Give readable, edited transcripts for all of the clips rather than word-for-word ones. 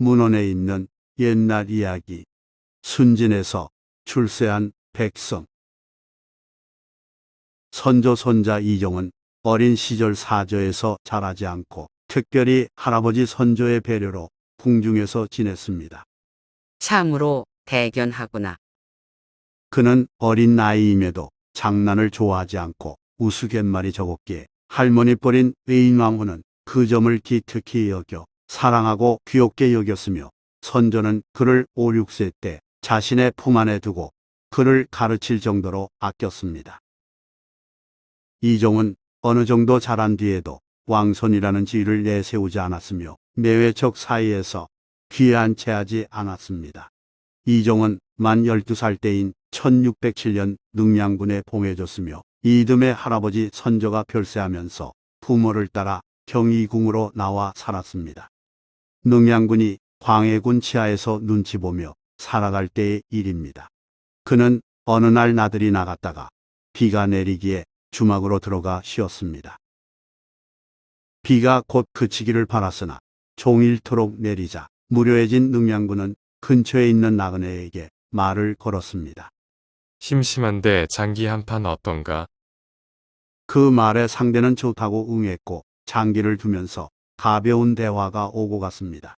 문헌에 있는 옛날 이야기. 순진에서 출세한 백성. 선조 손자 이종은 어린 시절 사저에서 자라지 않고 특별히 할아버지 선조의 배려로 궁중에서 지냈습니다. 참으로 대견하구나. 그는 어린 나이임에도 장난을 좋아하지 않고 우스갯말이 적었기에 할머니 뻘인 의인왕후는 그 점을 기특히 여겨 사랑하고 귀엽게 여겼으며 선조는 그를 5, 6세 때 자신의 품 안에 두고 그를 가르칠 정도로 아꼈습니다. 이종은 어느 정도 자란 뒤에도 왕손이라는 지위를 내세우지 않았으며 내외척 사이에서 귀환체하지 않았습니다. 이종은 만 12살 때인 1607년 능양군에 봉해졌으며 이듬해 할아버지 선조가 별세하면서 부모를 따라 경희궁으로 나와 살았습니다. 능양군이 광해군 치하에서 눈치 보며 살아갈 때의 일입니다. 그는 어느 날 나들이 나갔다가 비가 내리기에 주막으로 들어가 쉬었습니다. 비가 곧 그치기를 바랐으나 종일토록 내리자 무료해진 능양군은 근처에 있는 나그네에게 말을 걸었습니다. 심심한데 장기 한 판 어떤가? 그 말에 상대는 좋다고 응했고 장기를 두면서 가벼운 대화가 오고 갔습니다.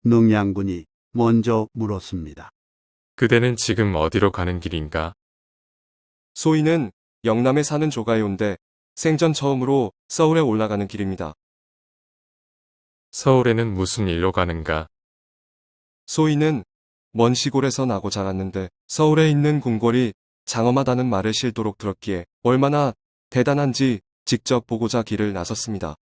능양군이 먼저 물었습니다. 그대는 지금 어디로 가는 길인가? 소희는 영남에 사는 조가요인데 생전 처음으로 서울에 올라가는 길입니다. 서울에는 무슨 일로 가는가? 소희는 먼 시골에서 나고 자랐는데 서울에 있는 궁궐이 장엄하다는 말을 실도록 들었기에 얼마나 대단한지 직접 보고자 길을 나섰습니다.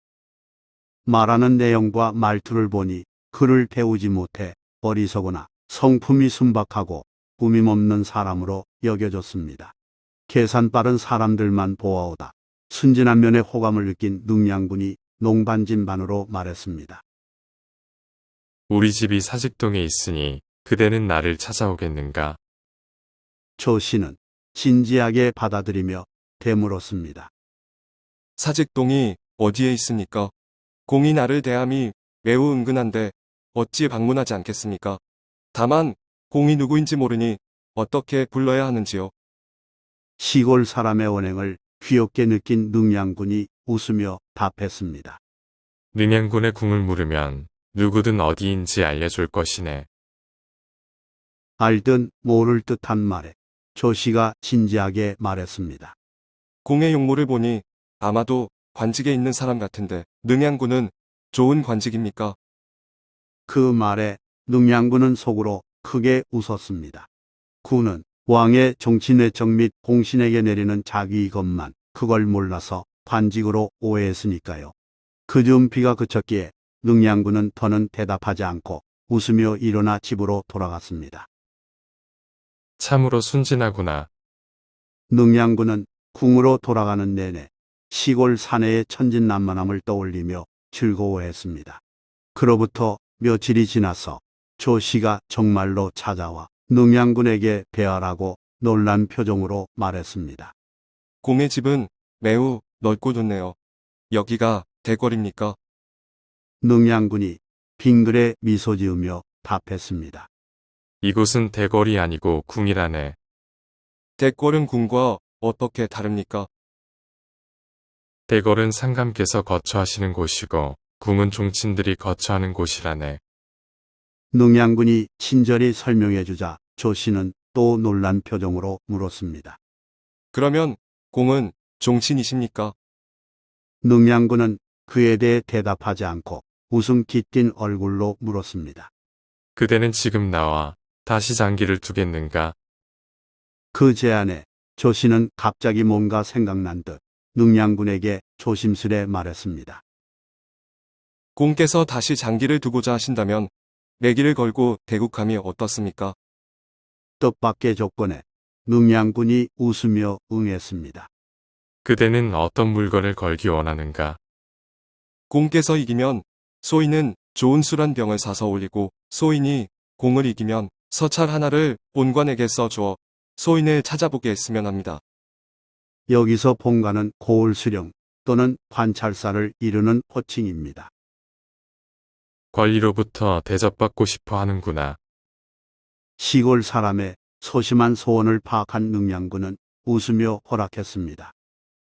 말하는 내용과 말투를 보니 글을 배우지 못해 어리석거나 성품이 순박하고 꾸밈 없는 사람으로 여겨졌습니다. 계산 빠른 사람들만 보아오다 순진한 면에 호감을 느낀 능양군이 농반진반으로 말했습니다. 우리 집이 사직동에 있으니 그대는 나를 찾아오겠는가? 조씨는 진지하게 받아들이며 되물었습니다. 사직동이 어디에 있습니까? 공이 나를 대함이 매우 은근한데 어찌 방문하지 않겠습니까? 다만 공이 누구인지 모르니 어떻게 불러야 하는지요? 시골 사람의 언행을 귀엽게 느낀 능양군이 웃으며 답했습니다. 능양군의 궁을 물으면 누구든 어디인지 알려줄 것이네. 알듯 모를 듯한 말에 조씨가 진지하게 말했습니다. 공의 용모를 보니 아마도 관직에 있는 사람 같은데 능양군은 좋은 관직입니까? 그 말에 능양군은 속으로 크게 웃었습니다. 군은 왕의 정치내적 및 공신에게 내리는 자기것만 그걸 몰라서 관직으로 오해했으니까요. 그즈음 비가 그쳤기에 능양군은 더는 대답하지 않고 웃으며 일어나 집으로 돌아갔습니다. 참으로 순진하구나. 능양군은 궁으로 돌아가는 내내 시골 사내의 천진난만함을 떠올리며 즐거워했습니다. 그로부터 며칠이 지나서 조씨가 정말로 찾아와 능양군에게 배하라고 놀란 표정으로 말했습니다. 공의 집은 매우 넓고 좋네요. 여기가 대궐입니까? 능양군이 빙그레 미소 지으며 답했습니다. 이곳은 대궐이 아니고 궁이라네. 대궐은 궁과 어떻게 다릅니까? 대궐은 상감께서 거처하시는 곳이고 궁은 종친들이 거처하는 곳이라네. 능양군이 친절히 설명해주자 조씨는 또 놀란 표정으로 물었습니다. 그러면 공은 종친이십니까? 능양군은 그에 대해 대답하지 않고 웃음 깃든 얼굴로 물었습니다. 그대는 지금 나와 다시 장기를 두겠는가? 그 제안에 조씨는 갑자기 뭔가 생각난 듯 능양군에게 조심스레 말했습니다. 공께서 다시 장기를 두고자 하신다면 내기를 걸고 대국함이 어떻습니까? 뜻밖의 조건에 능양군이 웃으며 응했습니다. 그대는 어떤 물건을 걸기 원하는가? 공께서 이기면 소인은 좋은 술 한 병을 사서 올리고 소인이 공을 이기면 서찰 하나를 본관에게 써주어 소인을 찾아보게 했으면 합니다. 여기서 본관은 고을수령 또는 관찰사를 이루는 호칭입니다. 권리로부터 대접받고 싶어 하는구나. 시골 사람의 소심한 소원을 파악한 능량군은 웃으며 허락했습니다.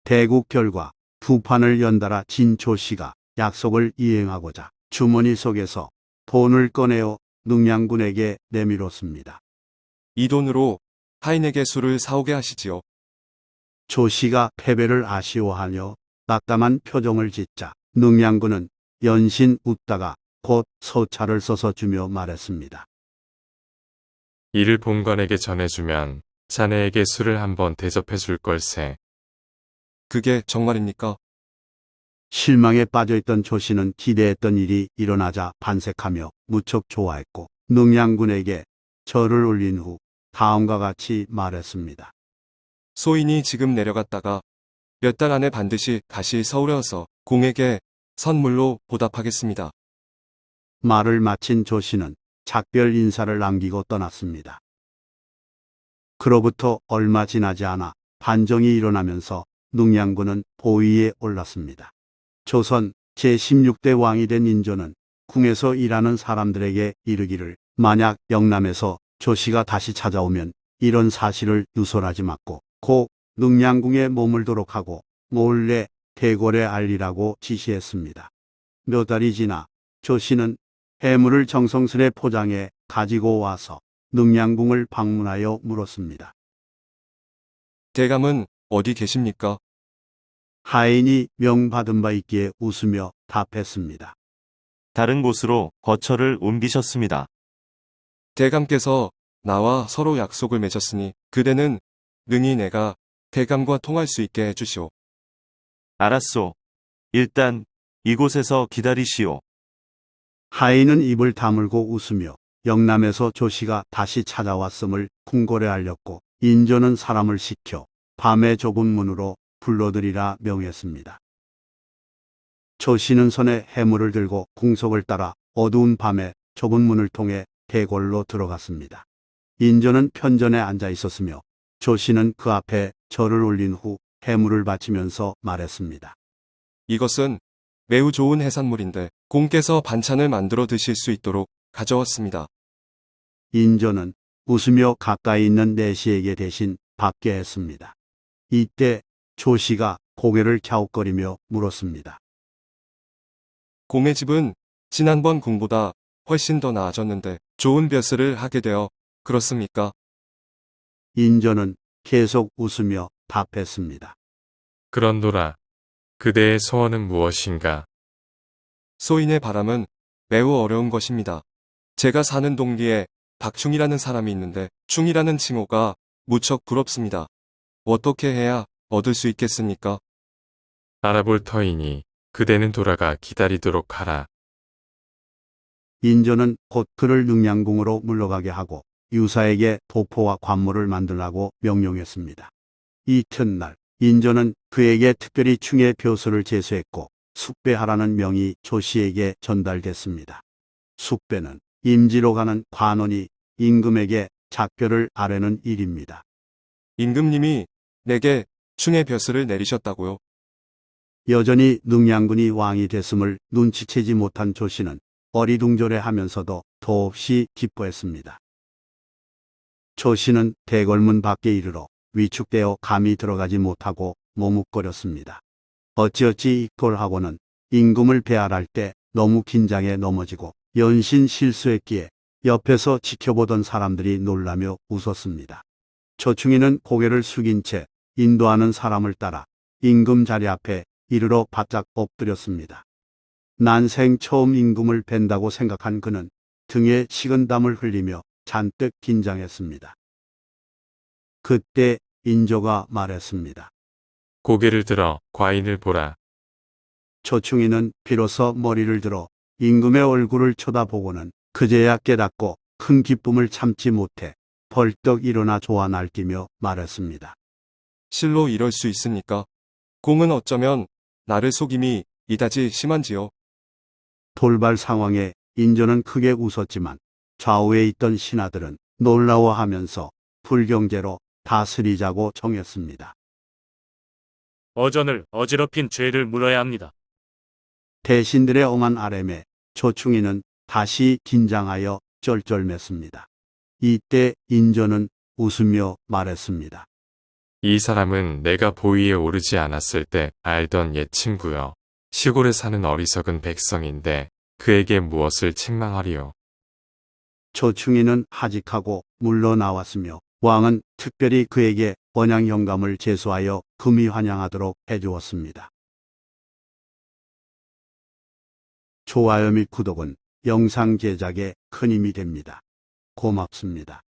대국 결과 두 판을 연달아 진 조씨가 약속을 이행하고자 주머니 속에서 돈을 꺼내어 능량군에게 내밀었습니다. 이 돈으로 하인에게 술을 사오게 하시지요. 조씨가 패배를 아쉬워하며 낙담한 표정을 짓자 능량군은 연신 웃다가 곧 서차를 써서 주며 말했습니다. 이를 본관에게 전해주면 자네에게 술을 한번 대접해 줄 걸세. 그게 정말입니까? 실망에 빠져있던 조씨는 기대했던 일이 일어나자 반색하며 무척 좋아했고 능량군에게 절을 올린 후 다음과 같이 말했습니다. 소인이 지금 내려갔다가 몇 달 안에 반드시 다시 서울에 와서 공에게 선물로 보답하겠습니다. 말을 마친 조씨는 작별 인사를 남기고 떠났습니다. 그로부터 얼마 지나지 않아 반정이 일어나면서 능량군은 보위에 올랐습니다. 조선 제16대 왕이 된 인조는 궁에서 일하는 사람들에게 이르기를 만약 영남에서 조씨가 다시 찾아오면 이런 사실을 누설하지 말고 곧 능량궁에 머물도록 하고 몰래 대궐에 알리라고 지시했습니다. 몇 달이 지나 조씨는 해물을 정성스레 포장해 가지고 와서 능량궁을 방문하여 물었습니다. 대감은 어디 계십니까? 하인이 명받은 바 있기에 웃으며 답했습니다. 다른 곳으로 거처를 옮기셨습니다. 대감께서 나와 서로 약속을 맺었으니 그대는 능히 내가 대감과 통할 수 있게 해주시오. 알았소. 일단 이곳에서 기다리시오. 하인은 입을 다물고 웃으며 영남에서 조씨가 다시 찾아왔음을 궁궐에 알렸고 인조는 사람을 시켜 밤의 좁은 문으로 불러들이라 명했습니다. 조씨는 손에 해물을 들고 궁속을 따라 어두운 밤에 좁은 문을 통해 대궐로 들어갔습니다. 인조는 편전에 앉아 있었으며 조씨는 그 앞에 절을 올린 후 해물을 바치면서 말했습니다. 이것은 매우 좋은 해산물인데 공께서 반찬을 만들어 드실 수 있도록 가져왔습니다. 인조는 웃으며 가까이 있는 내시에게 대신 받게 했습니다. 이때 조씨가 고개를 갸웃거리며 물었습니다. 공의 집은 지난번 궁보다 훨씬 더 나아졌는데 좋은 벼슬을 하게 되어 그렇습니까? 인조는 계속 웃으며 답했습니다. 그런도라. 그대의 소원은 무엇인가? 소인의 바람은 매우 어려운 것입니다. 제가 사는 동리에 박충이라는 사람이 있는데 충이라는 칭호가 무척 부럽습니다. 어떻게 해야 얻을 수 있겠습니까? 알아볼 터이니 그대는 돌아가 기다리도록 하라. 인조는 곧 그를 능량궁으로 물러가게 하고 유사에게 도포와 관모를 만들라고 명령했습니다. 이튿날 인조는 그에게 특별히 충의 벼슬을 제수했고 숙배하라는 명이 조씨에게 전달됐습니다. 숙배는 임지로 가는 관원이 임금에게 작별을 아뢰는 일입니다. 임금님이 내게 충의 벼슬을 내리셨다고요? 여전히 능량군이 왕이 됐음을 눈치채지 못한 조씨는 어리둥절해하면서도 더없이 기뻐했습니다. 조씨는 대궐문 밖에 이르러 위축되어 감히 들어가지 못하고 머뭇거렸습니다. 어찌어찌 이꼴하고는 임금을 배알할 때 너무 긴장해 넘어지고 연신 실수했기에 옆에서 지켜보던 사람들이 놀라며 웃었습니다. 조충이는 고개를 숙인 채 인도하는 사람을 따라 임금 자리 앞에 이르러 바짝 엎드렸습니다. 난생 처음 임금을 뵌다고 생각한 그는 등에 식은땀을 흘리며 잔뜩 긴장했습니다. 그때 인조가 말했습니다. 고개를 들어 과인을 보라. 조충이는 비로소 머리를 들어 임금의 얼굴을 쳐다보고는 그제야 깨닫고 큰 기쁨을 참지 못해 벌떡 일어나 좋아 날뛰며 말했습니다. 실로 이럴 수 있습니까? 공은 어쩌면 나를 속임이 이다지 심한지요? 돌발 상황에 인조는 크게 웃었지만 좌우에 있던 신하들은 놀라워하면서 불경제로 다스리자고 정했습니다. 어전을 어지럽힌 죄를 물어야 합니다. 대신들의 엄한 아뢰매 조충이는 다시 긴장하여 쩔쩔맸습니다. 이때 인조는 웃으며 말했습니다. 이 사람은 내가 보위에 오르지 않았을 때 알던 옛 친구요. 시골에 사는 어리석은 백성인데 그에게 무엇을 책망하리요. 조충이는 하직하고 물러나왔으며 왕은 특별히 그에게 번양 영감을 제수하여 금이 환영하도록 해주었습니다. 좋아요 및 구독은 영상 제작에 큰 힘이 됩니다. 고맙습니다.